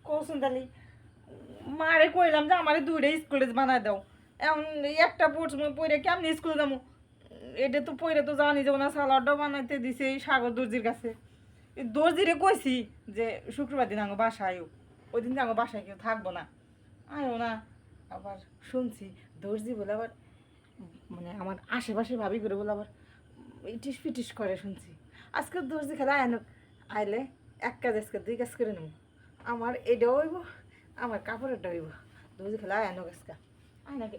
কৌশন তালি মারে কইলাম যে আমারে দুইটা স্কুলে বানায় দাও এখন একটা পড়ছ পড়ে কেমনি স্কুলে যাবো এটা তো পড়ে তো জানি যাবো না সালাডটা বানাইতে দিছে এই সাগর দর্জির কাছে এই দর্জিরে কইছি যে শুক্রবার দিন আমার বাসায় আয়ো ওই দিন আমার বাসায় কেউ থাকবো না আয়ো না আবার শুনছি দর্জি বলে আবার মানে আমার আশেপাশে ভাবি করে বলে আবার ইটিস পিটিস করে শুনছি আজকে দর্জি খেলা আয়নো আইলে এক কাজ আজকে দুই কাজ করে নেবো আমার এটাও হইব আমার কাপড়েরটা হইব দর্জি খেলা আয়নো আজকে আয় নাকি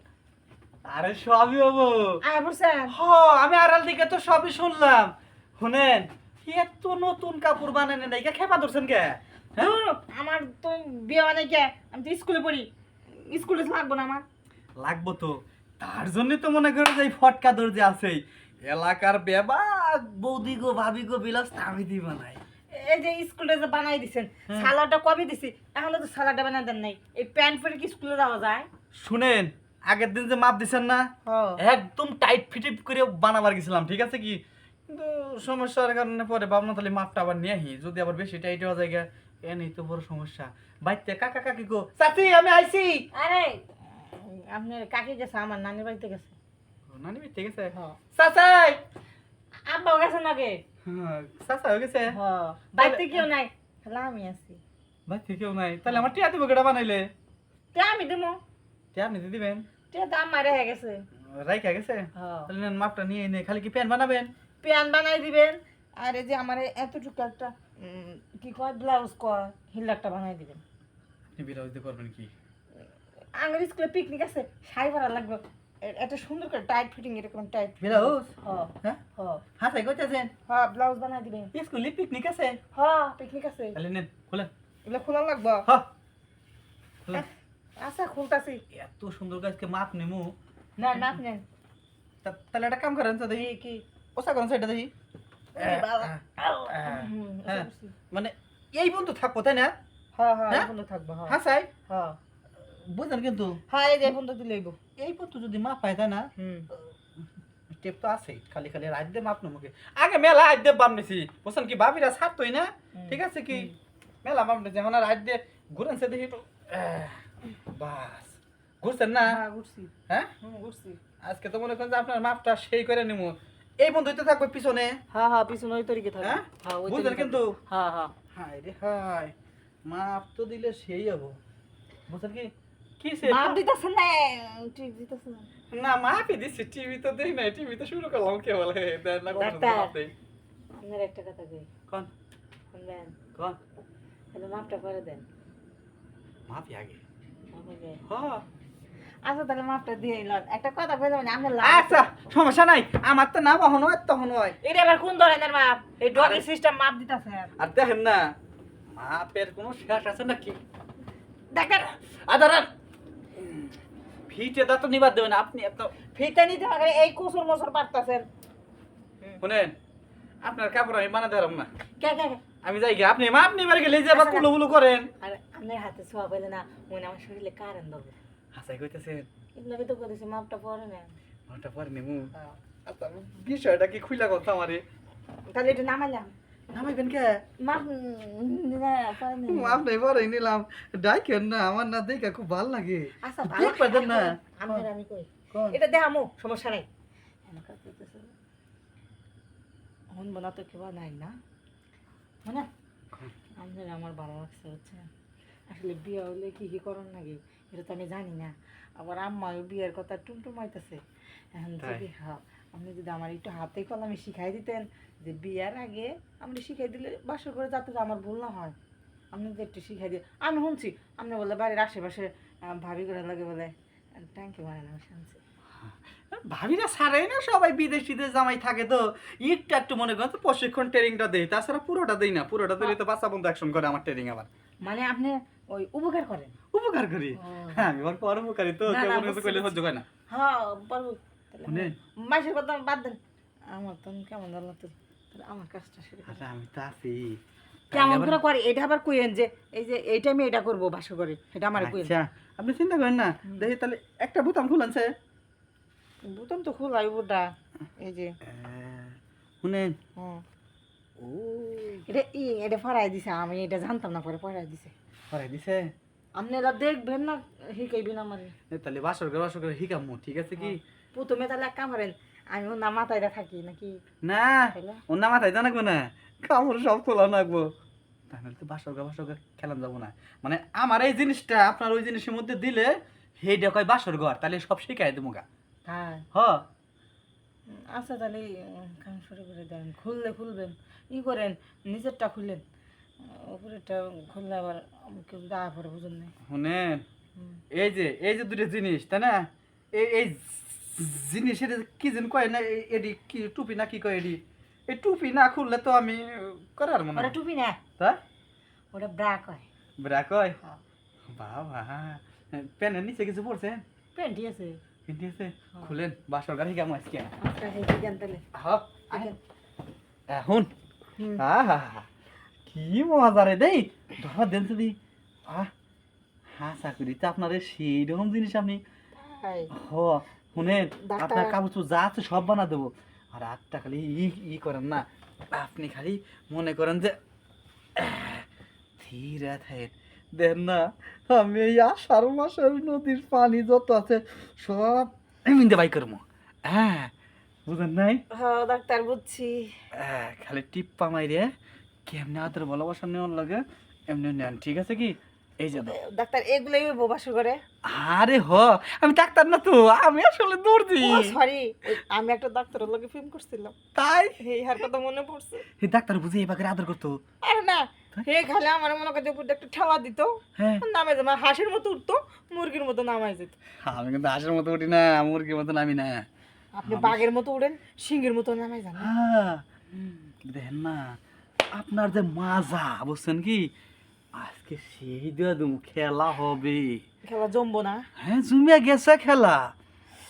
আরে সবই হবো। আয় বলছেন আমি আড়াল দিকে তো সবই শুনলাম। শুনেন এত নতুন কাপড় বানানে নাই খেপা ধরছেন কে? ধুর, আমার তো বিয়ে মানে কে আমি তো স্কুলে পড়ি স্কুলে লাগবো না আমার লাগবো তো, তার জন্য তো মনে করো যে এই ফটকা দর্জি আছেই এলাকার বেবা বৌদি গো ভাবি গো বিলাস আমি দি বানাই। এই যে স্কুলে যে বানাই দিছেন সালাডটা কবে দিছি এখনো তো সালাডটা বানাই দেন নাই এই প্যান্ট পরে কি স্কুলে যাওয়া যায় শুনেন আগের দিন যে মাপ দিছেন না একদম টাইট ফিটিপ করে বানাবার গেছিলাম, ঠিক আছে কি, কিন্তু সমস্যার কারণে পরে ভাবনা তাহলে মাপটা আবার নিয়ে আহি, যদি আবার বেশি টাইট হওয়া যায় এ নেই তো বড় সমস্যা। বাইতে কাকা কাকি গো চাচি আমি আইছি। আরে আপনার কাকি গেছে আমার নানির বাড়িতে গেছে। নানি বাড়িতে গেছে? হ্যাঁ। চাচাই আব্বাও গেছে নাকি? চাচা হয়ে গেছে? হ্যাঁ। বাড়িতে কেউ নাই খালা আমি আছি। বাইতে কেউ নাই তাহলে আমার টিয়া দিব কেটা বানাইলে? তে আমি দেবো। টিয়া আপনি দিবেন? তে দাম মারে হয়ে গেছে। রাইখা গেছে? হ্যাঁ। তাহলে নেন মাপটা নিয়ে এনে খালি কি প্যান বানাবেন? প্যান বানাই দিবেন আর এই যে আমার এতটুকু একটা কি কয় ব্লাউজ কয় হিল্লারটা বানাই দিবেন। আপনি বিরাজ দিয়ে করবেন কি? আমার স্কুলে পিকনিক আছে শাড়ি পরা লাগবে এটা সুন্দর করে টাইট ফিটিং এরকম টাইট বিরাজ? হ্যাঁ হ্যাঁ হ্যাঁ হ্যাঁ তাই কইতেছেন? হ্যাঁ ব্লাউজ বানাই দিবেন। স্কুলে পিকনিক আছে? হ্যাঁ পিকনিক আছে তাহলে নেন খুলেন। এগুলো খোলা লাগবে। হ্যাঁ খুলেন। আচ্ছা খুলতাছি। এত সুন্দর গাছকে মাপ নেমু না না নেন তাহলে একটা কাম করেন তো দেখি কি ওসা করেন সেটা দেখি। হ্যাঁ মানে এই বন্ধু থাকবো তাই না? হ্যাঁ হ্যাঁ হ্যাঁ? বন্ধ থাকবো হ্যাঁ হ্যাঁ সাই হ্যাঁ বুঝলেন কিন্তু হ্যাঁ এই যে বন্ধ দিলেইব। এই বন্ধু যদি মাপ পায় তাই না টেপ তো আছে খালি খালি রাত দিয়ে মাপ নেবো আগে মেলা রাত দিয়ে বাপ নিছি বুঝছেন কি ভাবিরা ছাড়তোই না, ঠিক আছে কি মেলা বাপ নিছি এখন রাত দিয়ে ঘুরেন সে দেখি তো বাস ঘুরছেন না? হ্যাঁ ঘুরছি হ্যাঁ ঘুরছি। আজকে তো মনে করেন যে আপনার মাপটা সেই করে নিমু এই বন্ধুই তো থাকবে পিছনে। হ্যাঁ হ্যাঁ পিছনে ওই তরিকে থাকে। হ্যাঁ হ্যাঁ ওই বুঝলেন কিন্তু হ্যাঁ হ্যাঁ হাই রে হাই মাপ তো দিলে সেই হবো বুঝছেন কি কি সে মাপ দিতেছেন না ঠিক দিতেছেন না। না মাপই দিছি টিভি তো দেই না টিভি তো শুরু করলাম কে বলে দেন না কোন ডাক্তার। মাপ দেই আপনার একটা কথা কই কোন শুনবেন কোন তাহলে মাপটা করে দেন। মাপই আগে মাপ হবে। হ্যাঁ আচ্ছা তাহলে মাপটা দিয়ে লন একটা কথা কইলাম না আপনার আচ্ছা সমস্যা নাই আমার তো না কখন হয় তখন হয়। এটা আবার কোন ধরনের মাপ এই ডগি সিস্টেম মাপ দিতেছে আর দেখেন না মাপের কোনো শেষ আছে নাকি? ডাক্তার আদারান ফিটে দা তো নিবাদ দেবেন আপনি এত ফিতা নিতে হবে এই কুসুর মসুর পারতাছেন। শুনেন আপনার কাপড় আমি বানাতে পারব না, কে কে কে? আমি যাই গিয়ে আপনি মাপ নিবার গেলে যে আবার কুলো কুলো করেন। আর আপনার হাতে ছোঁয়া পেলে না মনে আমার শরীরে কারেন্ট ধরবে। হাসাই কইতেছেন এগুলো তো করেছি মাপটা পরে নেন। মাপটা পরে নিমু। আচ্ছা বিষয়টা কি খুইলা কথা আমারে তাহলে এটা নামাইলাম নামাইবেন কে? মাপ না পরে নেন। মাপ নাই পরে নিলাম ডাইকেন না আমার না দেখে খুব ভালো লাগে। আচ্ছা ভালো পারতেন না আপনার আমি কই কোন এটা দেখামু সমস্যা নাই। হন বনা তো কেবা নাই না মানে আপনার আমার ভালো লাগছে হচ্ছে আসলে বিয়ে হলে কি কি করার নাকি এটা তো আমি জানি না। আবার আম্মাও বিয়ের কথা টুমটুমাইতেছে এখন যদি হ্যাঁ আপনি যদি আমার একটু হাতে কলমে শিখাই দিতেন যে বিয়ের আগে আপনি শিখাই দিলে বাসর করে যাতে আমার ভুল না হয় আপনি যদি একটু শিখাই দিয়ে আমি শুনছি আপনি বলে বাড়ির আশেপাশে ভাবি করে লাগে বলে ট্যাঙ্কি মানে না শুনছি। ভাবিরা সারাই না সবাই বিদেশিদের জামাই থাকে তো একটু একটু মনে করেন তো প্রশিক্ষণ ট্রেনিংটা দেই তাছাড়া পুরোটা দেই না, পুরোটা দিলে তো বাচ্চা বন্ধু অ্যাকশন করে আমার ট্রেনিং আবার মানে আপনি ওই উপকার করেন উপকার করি। হ্যাঁ আমি আবার পরোপকারী তো না, না, কেমন বুঝছি, কইলে সহ্য হয় না। হ্যাঁ পারবো শুনেন মাসের কথা বাদ দেন আমার তো কেমন জানলো তো আমার কাজটা সেরে ফেলো। আচ্ছা আমি তো আছি কেমন করে করে এটা আবার কইেন যে এই যে এইটা আমি এটা করবো বাসা করে এটা আমার কইেন। আচ্ছা আপনি চিন্তা করেন না দেখি তাহলে একটা বোতাম খুলেনছে বুতাম তো খোলাই বুটা এই যে শুনেন হুম ও এটা এটা ফরাই দিছে আমি এটা জানতাম না পরে ফরাই দিছে। পরে দিছে আপনারা দেখবেন না শিখাইবেন আমারে তাহলে বাসর ঘর হিকামু ঠিক আছে কি প্রথমে তাহলে এক কাম করেন আমি না মাথায় থাকি নাকি না তাইলে? অন্য মাথায় জানাকবো না কামড় সব তোলা নাকবো তাহলে তো বাসর ঘর খেলাম যাবো না মানে আমার এই জিনিসটা আপনার ওই জিনিসের মধ্যে দিলে সেইটা কয় বাসর ঘর তাহলে সব শিখাই দেবো গা হ্যাঁ হ আচ্ছা তাহলে কাম শুরু করে দেন খুলবেন ই করেন নিচেরটা খুললেন উপরেরটা খুললে আবার কেউ দাঁড়া পড়ে বুঝুন না শুনেন এই যে দুটো জিনিস তাই না এই জিনিসের কি যেন কয় না এডি কি টুপি না কি কয় এডি এই টুপি না খুললে তো আমি করার মনে ওটা টুপি না তা ওটা ব্রাক হয় ব্রা কয় হ্যাঁ। বাবা প্যানের নিচে কিছু পড়ছে প্যান্টি আছে কিন্তু আছে খুলেন বাসর গাড়ি কেমন আজকে আচ্ছা সেই গান তাহলে হ্যাঁ শিখেন। এখন হুম। আহা কি মজা রে দেই ধর দেন যদি চাকরিতে আপনার সেই রকম জিনিস আপনি তাই। হ শুনেন ডাক্তার- আপনার কাগজ যা আছে সব বানা দেবো আর আটটা খালি ই করেন না আপনি খালি মনে করেন যে ধীরে থাকেন দেন না আমি এই আষাঢ় মাসের নদীর পানি যত আছে সব এমনি বাই করবো হ্যাঁ বুঝেন নাই হ্যাঁ ডাক্তার বুঝছি খালি টিপ্পা মাইরে কেমনে আদর ভালোবাসা নেওয়ার লাগে এমনি নেন ঠিক আছে কি এই যে দাও। ডাক্তার এগুলোই বাসর করে আরে হ আমি ডাক্তার না তো আমি আসলে দর্জি সরি আমি একটা ডাক্তারের লগে ফিল্ম করছিলাম তাই এই হার কথা মনে পড়ছে এই ডাক্তার বুঝি এই বাগের আদর করতো আরে না হে খালে আমার মনে করে উপর দিয়ে একটা ঠেলা দিত হ্যাঁ নামে যেমন হাঁসের মতো উঠতো মুরগির মতো নামাই যেত আমি কিন্তু হাঁসের মতো উঠি না মুরগির মতো নামি না আপনি বাঘের মতো উড়েন সিংহের মতো নামাই যান হ্যাঁ দেখেন না আপনার যে মাজা বুঝছেন কি আজকে সেই দিয়ে দেবো খেলা হবে খেলা জমবো না হ্যাঁ জুমিয়া গেছে খেলা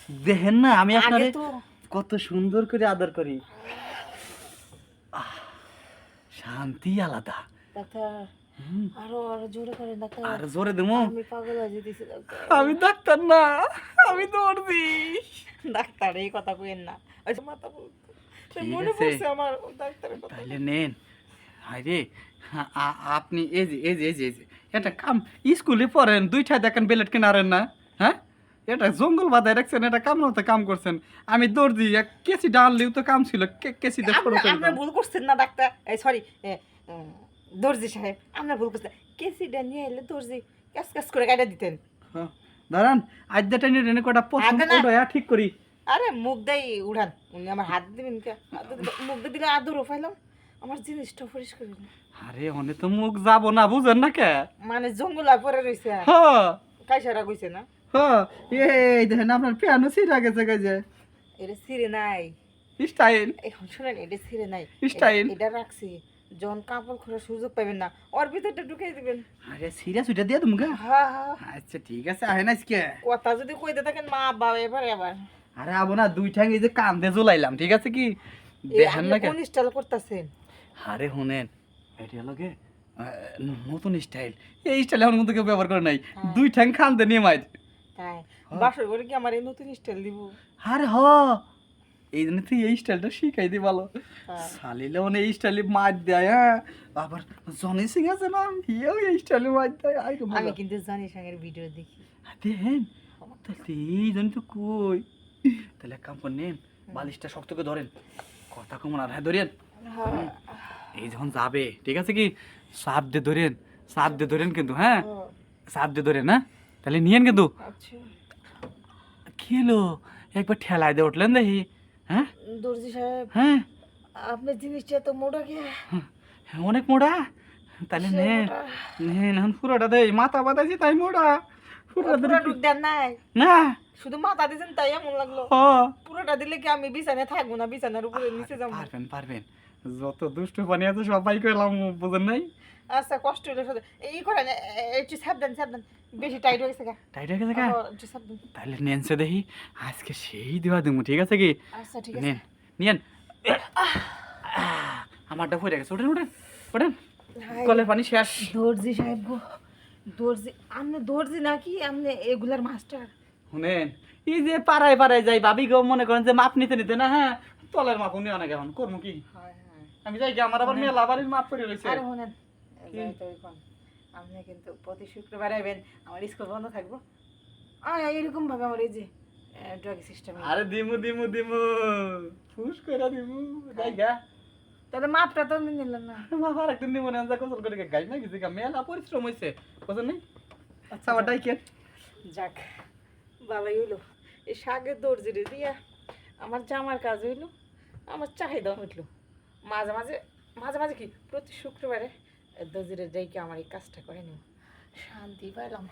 দেখেন না আমি আগে আপনারে তো কত সুন্দর করে আদর করি শান্তি আলাদা ডাক্তার হুম, আরো আরো জোরে করেন ডাক্তার আর জোরে দেবো আমি পাগল হয়ে যেতেছি ডাক্তার আমি ডাক্তার না আমি দৌড়দি ডাক্তার এই কথা কইেন না ওই যে মাথা বলতো ঠিক মনে আছে। পড়ছে আমার ডাক্তারের কথা তাইলে নেন আরে আপনি এই যে এটা কাম স্কুলে পড়েন দুইটা দেখেন বেলেট কিনারেন না হ্যাঁ এটা জঙ্গল বাধায় রাখছেন এটা কাম মতো কাম করছেন আমি দৌড়দি এক কেসি ডানলেও তো কাম ছিল কেসিতে ছোট করে আপনি ভুল করছেন না ডাক্তার এই সরি দর্জি সাহেব আপনার ভুল করছেন কেসিটা নিয়ে এলে দর্জি ক্যাস ক্যাস করে কাটা দিতেন হ্যাঁ, দাঁড়ান আজ টেনে টেনে কটা পছন্দ আগে না। ওটা ঠিক করি আরে মুখ দেই উড়ান উনি আমার হাত দিবেন কে মুখ দিয়ে দিলে আদরও পাইলাম আমার জিনিসটা পরিষ্কার হইলো। আরে অনে তো মুখ যাবো না বুঝেন না কে মানে জঙ্গলা পরে রইছে হ্যাঁ কাইসারা কইছে না হ্যাঁ এই দেখেন আপনার পিয়ানো সিরা গেছে গেছে এটা ছিঁড়ে নাই স্টাইল এখন শুনেন এটা ছিঁড়ে নাই Style? এটা রাখছি যখন কাপড় খোলার সুযোগ পাবেন না ওর ভিতরটা ঢুকিয়ে দিবেন আরে সিরা সুইটা দিয়ে তুমি হ্যাঁ হ্যাঁ আচ্ছা ঠিক আছে আহেন আজকে কথা যদি কইতে থাকেন মা বাবা এবারে আবার আরে আবো না দুই ঠ্যাং এই যে কান্দে জ্বলাইলাম ঠিক আছে কি দেখেন না আপনি কোন স্টাইল করতেছেন আরে শুনেন এটা লগে নতুন স্টাইল এই স্টাইল এখন মধ্যে কেউ ব্যবহার করে নাই দুই ঠ্যাং কান্দে নিয়ে মাইর তাই বাসর করে কি আমার এই নতুন স্টাইল দিব আরে হ এই জন্য তুই এই স্টাইলটা শিখাই দি ভালো হ্যাঁ। শালিলে মানে এই স্টাইলে মার দেয় হ্যাঁ আবার জনি সিং আছে না হিয়াও এই স্টাইলে মার দেয় আই আমি কিন্তু জানি সঙ্গের ভিডিও দেখি দেখেন তাহলে এই জন্য তো কই তাহলে এক কাম করেন বালিশটা শক্ত করে ধরেন কথা কমন আর হ্যাঁ ধরেন হ্যাঁ এই যখন যাবে ঠিক আছে কি সাপ দিয়ে ধরেন সাপ দিয়ে ধরেন কিন্তু হ্যাঁ সাপ দিয়ে ধরেন হ্যাঁ তাহলে নিয়েন কিন্তু আচ্ছা খেলো একবার ঠেলায় দিয়ে উঠলেন দেখি হ্যাঁ দর্জি সাহেব হ্যাঁ আপনার জিনিসটা তো মোটা কে অনেক মোটা তাহলে নেন নেন এখন পুরোটা দেয় মাথা বাঁধাইছি তাই মোটা পুরোটা পুরো ঢুক দেন নাই না শুধু মাথা দিয়েছেন তাই এমন লাগলো হ পুরোটা দিলে কি আমি বিছানায় থাকবো না বিছানার উপরে নিচে যাবো পারবেন পারবেন যত দুষ্ট পানি আছে সবাই কইলাম বুঝেন নাই আচ্ছা কষ্ট হলে সাথে এই করেন একটু সাবধান সাবধান বেশি টাইট হয়ে গেছে গা টাইট হয়ে গেছে কা একটু সাবধান তাহলে নেনছে দেখি আজকে সেই দেওয়া দেবো ঠিক আছে কি আচ্ছা ঠিক আছে নেন নিয়েন আমারটা পড়ে গেছে ওঠেন ওঠেন ওঠেন কলের পানি শেষ দর্জি সাহেব গো দর্জি আপনি দর্জি নাকি আপনি এগুলার মাস্টার শুনেন এই যে পাড়ায় পাড়ায় যাই ভাবি গো মনে করেন যে মাপ নিতে নিতে না হ্যাঁ তলের মাপ উনি অনেক এখন করবো কি হ্যাঁ হ্যাঁ আমি যাই কি আমার আবার মেলা বাড়ির মাপ করে রয়েছে আর শুনেন যাই তো ওই কোন আপনি কিন্তু প্রতি শুক্রবার আইবেন, আমার স্কুল বন্ধ থাকবো। এরকম ভাবে আমার এই যে ড্রাগ সিস্টেম। আরে দিমু দিমু দিমু ফুস কইরা দিমু জায়গা তাহলে মাপটা তো নিলেন না। বাবা একদিন দিমু না যা কোসল করে গাই না কিছু মেলা পরিশ্রম হইছে বুঝছেন নি আচ্ছা, আবার ডাইকে যাক ভালোই হইলো, এই শাকের দর্জিরে দিয়া আমার জামার কাজ হইলো, আমার চাহিদা হইলো। মাঝে মাঝে মাঝে মাঝে কি প্রতি শুক্রবারে দর্জিরে যাইকে আমার এই কাজটা করে নিও, শান্তি পাইলাম।